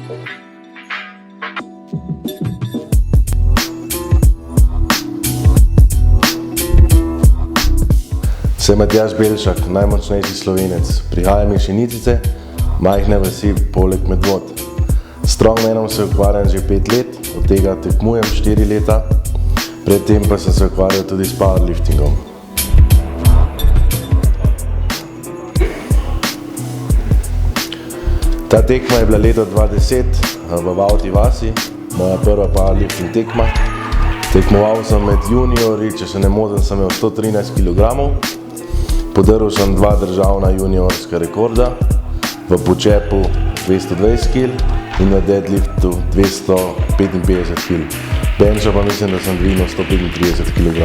Sem Matjaž Belšak, najmočnejši Slovenec. Prihajam iz Šenice, majhne vasi poleg Medvod. S strongmanom se ukvarjam že 5 let, od tega tekmujem 4 leta. Predtem pa sem se ukvarjal tudi s powerliftingom. Ta tekma je bila leta 2010 v Vavti vasi, moja prva powerlifting tekma. Tekmoval sem med juniori, če se ne motim, sem imel 113 kg. Podrl sem 2 državna juniorska rekorda, v počepu 220 kg in na deadliftu 255 kg. Benča pa mislim, da sem dvignil 135 kg.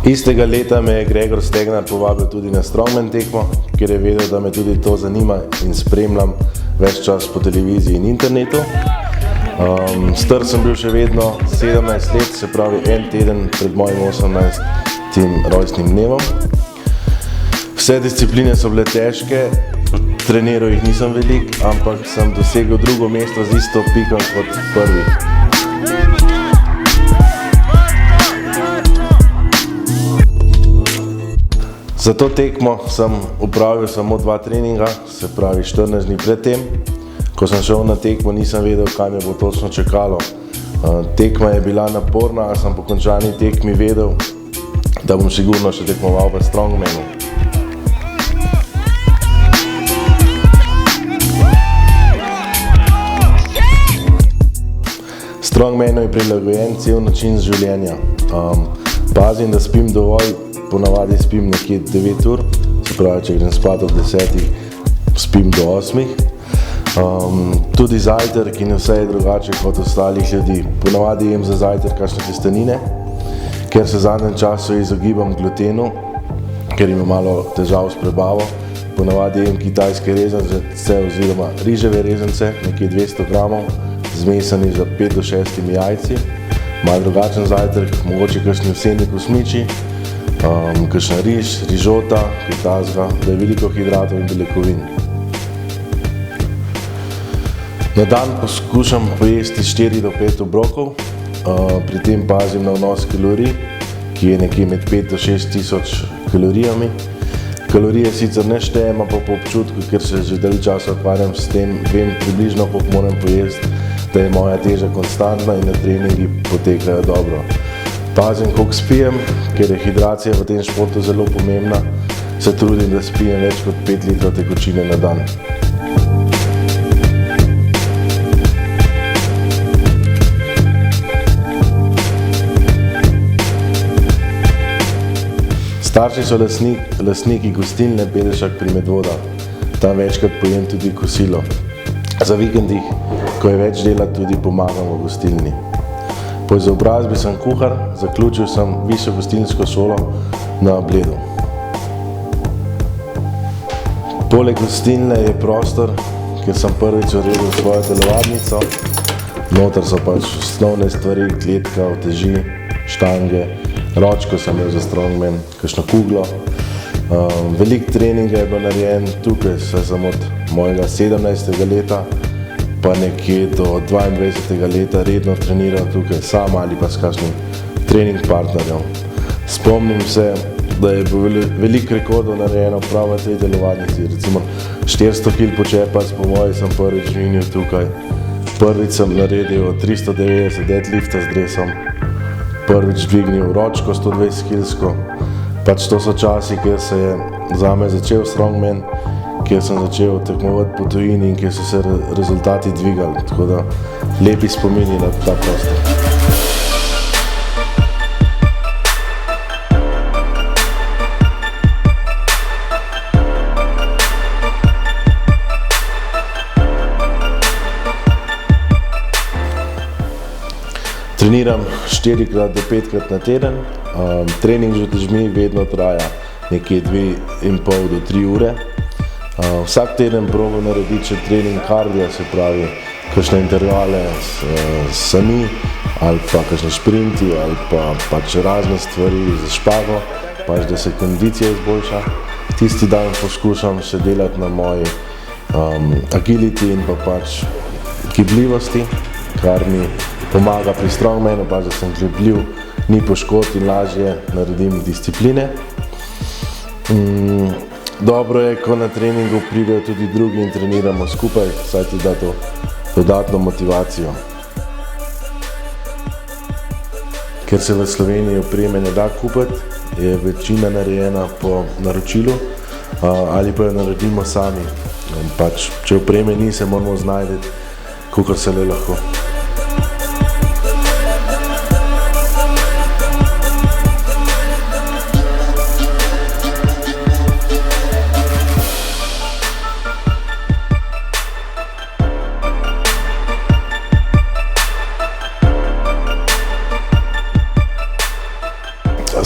Istega leta me je Gregor Stegnar povabil tudi na strongman tekmo, ker je vedel, da me tudi to zanima in spremljam ves čas po televiziji in internetu. Star sem bil še vedno 17 let, se pravi en teden pred mojim 18. rojstnim dnevom. Vse discipline so bile težke, treniral jih nisem veliko, ampak sem dosegel drugo mesto z isto piko kot prvi. Za to tekmo sem opravil samo 2 treninga, se pravi 14 dni pred tem. Ko sem šel na tekmo, nisem vedel, kaj me bo točno čakalo. Tekma je bila naporna, a sem po končani tekmi vedel, da bom sigurno še tekmoval v strongmanu. Strongmanu je prilagojen cel način življenja. Pazim, da spim dovolj, ponavadi spim nekje 9 ur, se pravi, če grem spat ob 10, spim do 8. Tudi zajtrk in vse je drugače kot ostalih ljudi. Ponavadi jem za zajtrk kakšne testenine, ker se v zadnjem času izogibam glutenu, ker imam malo težav s prebavo. Ponavadi jem kitajske rezance oziroma riževe rezance, nekje 200 gramov, zmesani za 5 do 6 jajci. Malo drugačen zajtrk, mogoče kakšni ovseni kosmiči, kakšen riž, rižota, kaj takega, da je veliko hidratov in beljakovin. Na dan poskušam pojesti 4 do 5 obrokov, pri tem pazim na vnos kalorij, ki je nekje med 5 do 6 tisoč kalorijami. Kalorije sicer ne štejem, pa po občutku, ker se že dalj časa ukvarjam s tem, vem približno, koliko moram pojesti, da je moja teža konstantna in na treningi potekajo dobro. Pazim, koliko spijem, ker je hidracija v tem športu zelo pomembna, se trudim, da spijem več kot 5 litrov tekočine na dan. Starši so lastniki gostilne Belšak pri Medvodah. Tam večkrat pojem tudi kosilo. Za vikendih, ko je več dela, tudi pomagam v gostilni. Po izobrazbi sem kuhar, zaključil sem višjo gostinsko šolo na Bledu. Poleg gostilne je prostor, kjer sem prvič uredil svojo telovadnico. Noter so pač osnovne stvari, kletka, uteži, štange, ročko sem imel za strongman, kakšno kuglo. Veliko treninga je bilo narejen tukaj, saj sem od mojega 17. leta pa nekje do 22. leta redno treniral tukaj sam ali pa s kakšnim trening partnerjem. Spomnim se, da je bilo veliko rekordov narejeno prav v tej telovadnici. Recimo 400 kg počepa s pomoji sem prvič dvignil tukaj. Prvič sem naredil 390 deadlifta z dresom. Prvič dvignil ročko 120 kg. Pač to so časi, kjer se je zame začel strongman, kjer sem začel tekmovati po tujini in kjer so se rezultati dvigali. Tako da lepi spomini na ta prostor. Treniram 4-krat do 5-krat na teden. Trening z utežmi vedno traja nekje 2,5 do 3 ure. Vsak teden probam narediti še trening kardija, se pravi kakšne intervale sami ali pa kakšne šprinti ali pa pač razne stvari za špago, pač da se kondicija izboljša. Tisti dan poskušam še delati na moji agility in pa pač gibljivosti, kar mi pomaga pri strongmanu, pač da sem gibljiv, ni poškodb in lažje naredim discipline. Dobro je, ko na treningu pridejo tudi drugi in treniramo skupaj, saj ti da to dodatno motivacijo. Ker se v Sloveniji opreme ne da kupiti, je večina narejena po naročilu ali pa jo naredimo sami. Pač, če opreme ni, se moramo znajti, kakor se le lahko.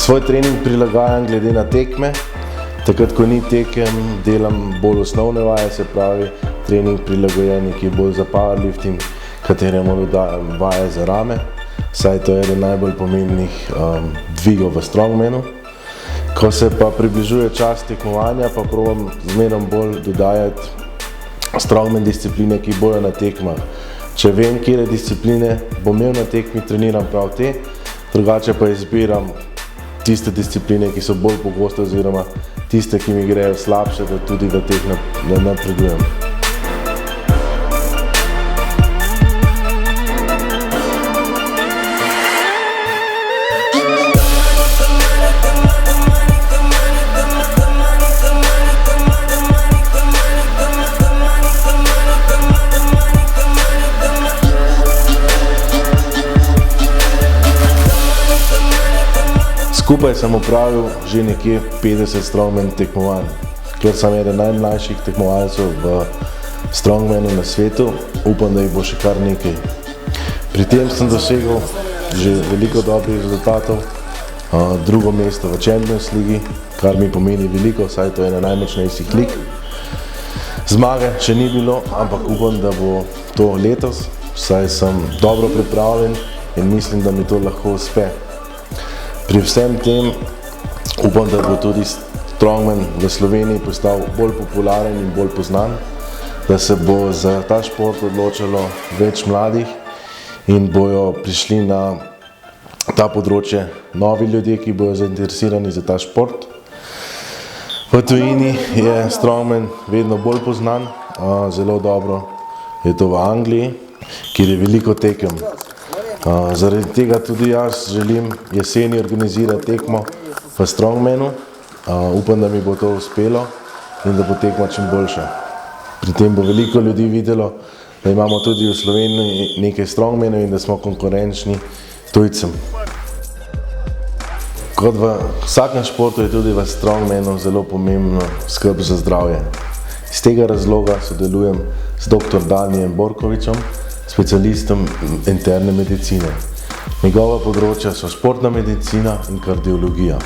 Svoj trening prilagajam glede na tekme. Takrat, ko ni tekem, delam bolj osnovne vaje, se pravi trening prilagojen, ki je bolj za powerlifting, kateremu dodajam vaje za rame, saj to je eden najbolj pomembnih dvigov v strongmanu. Ko se pa približuje čas tekmovanja, pa probam zmeraj bolj dodajati strongman discipline, ki bojo na tekmah. Če vem, katere discipline bom imel na tekmi, treniram prav te, drugače pa izbiram tiste discipline, ki so bolj pogoste oziroma tiste, ki mi grejo slabše, da tudi v teh napredujem. Skupaj sem opravil že nekje 50 strongman tekmovanj. Ker sem eden najmlajših tekmovalcev v strongmanu na svetu, upam, da jih bo še kar nekaj. Pri tem sem dosegel že veliko dobrih rezultatov, drugo mesto v Champions ligi, kar mi pomeni veliko, saj to je ena najmočnejših lig. Zmage še ni bilo, ampak upam, da bo to letos, saj sem dobro pripravljen in mislim, da mi to lahko uspe. Pri vsem tem upam, da bo tudi strongman v Sloveniji postal bolj popularen in bolj poznan, da se bo za ta šport odločalo več mladih in bojo prišli na ta področje novi ljudje, ki bojo zainteresirani za ta šport. V tujini je strongman vedno bolj poznan, zelo dobro je to v Angliji, kjer je veliko tekem. Zaradi tega tudi jaz želim jeseni organizirati tekmo v strongmanu. Upam, da mi bo to uspelo in da bo tekma čim boljša. Pri tem bo veliko ljudi videlo, da imamo tudi v Sloveniji nekaj strongmanov in da smo konkurenčni tujcem. Kot v vsakem športu je tudi v strongmanu zelo pomembno skrb za zdravje. Iz tega razloga sodelujem z dr. Danijem Borkovičem, specialistom interne medicine. Njegova področja so športna medicina in kardiologija.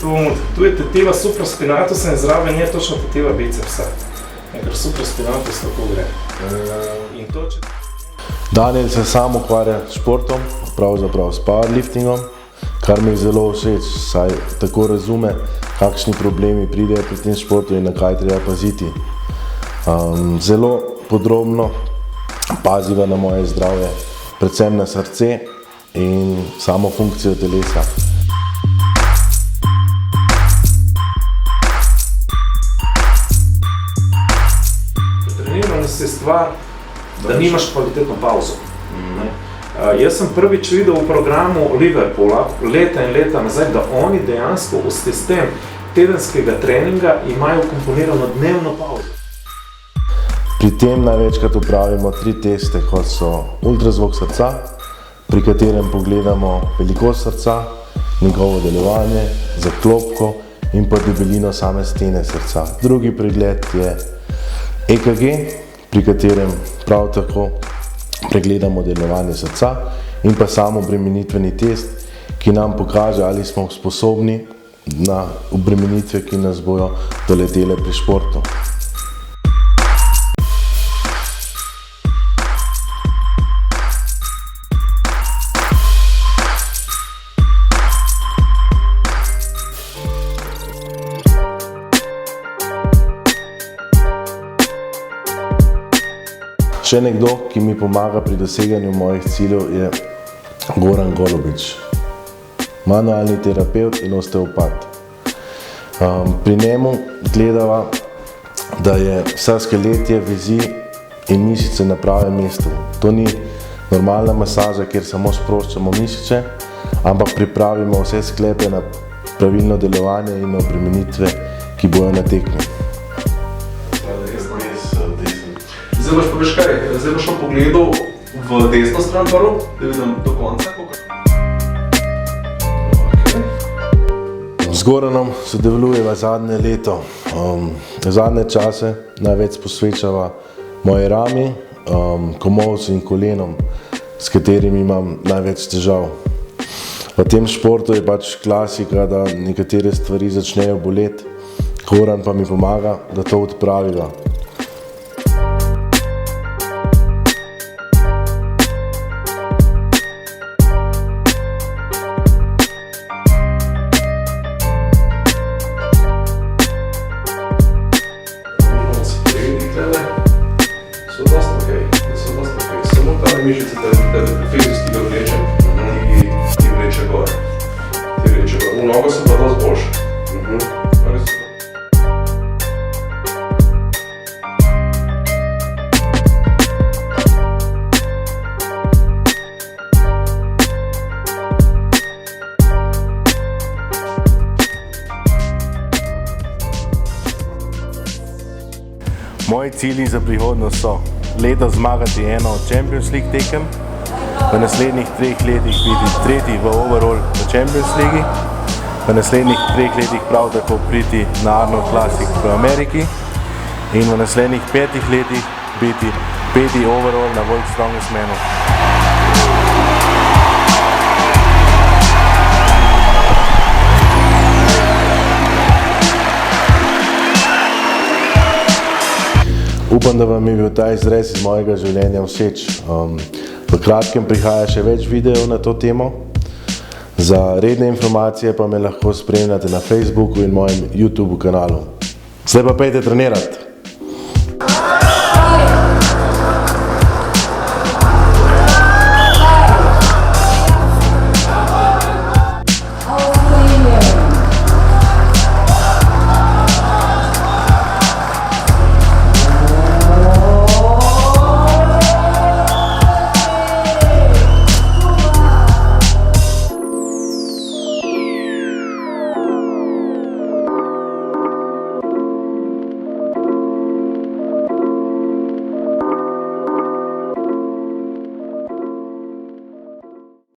Tu je tetiva supraspinatusa in zraven je točno tetiva bicepsa. Ker supraspinatus tako gre. Daniel se sam ukvarja s športom, pravzaprav s powerliftingom, kar mi je zelo všeč, saj tako razume, kakšni problemi pridejo pri tem športu in na kaj treba paziti. Zelo podrobno paziva na moje zdravje, predvsem na srce in samo funkcijo telesa. Treniranost je stvar, da nimaš kvalitetno pauzo. Jaz sem prvič videl v programu Liverpoola leta in leta nazaj, da oni dejansko v sistem tedenskega treninga imajo komponirano dnevno pauzo. Pri tem največkrat upravimo 3 teste, kot so ultrazvok srca, pri katerem pogledamo velikost srca, njegovo delovanje, zaklopko in pa debelino same stene srca. Drugi pregled je EKG, pri katerem prav tako pregledamo delovanje srca in pa samo obremenitveni test, ki nam pokaže, ali smo sposobni na obremenitve, ki nas bojo doletele pri športu. Še nekdo, ki mi pomaga pri doseganju mojih ciljev, je Goran Golobič, manualni terapevt in osteopat. Pri njemu gledava, da je vsa skeletje, vezi in mišice na pravem mestu. To ni normalna masaža, kjer samo sproščamo mišice, ampak pripravimo vse sklepe na pravilno delovanje in obremenitve, ki bojo na tekmi. Zdaj boš pa veš kaj, zdaj boš pogledal v desno stran prvo, da vidim do konca. Z Goranom sodelujeva zadnje leto. Zadnje čase največ posvečava moji rami, komolcu in kolenom, s katerimi imam največ težav. V tem športu je pač klasika, da nekatere stvari začnejo boleti, Goran pa mi pomaga, da to odpraviva. Mišice te fizično ga vleče, ti vleče gor. V nogo so pa dosti boljše. Moji cilji za prihodnost so letos zmagati eno od Champions League tekem, v naslednjih 3 letih biti tretji v overall v Champions League, v naslednjih 3 letih prav tako priti na Arnold Classic v Ameriki in v naslednjih 5 letih biti 5. overall na World Strongest Manu. Upam, da vam je bil ta izrez iz mojega življenja všeč. V kratkem prihaja še več videov na to temo. Za redne informacije pa me lahko spremljate na Facebooku in mojem YouTube kanalu. Zdaj pa pojdite trenirati!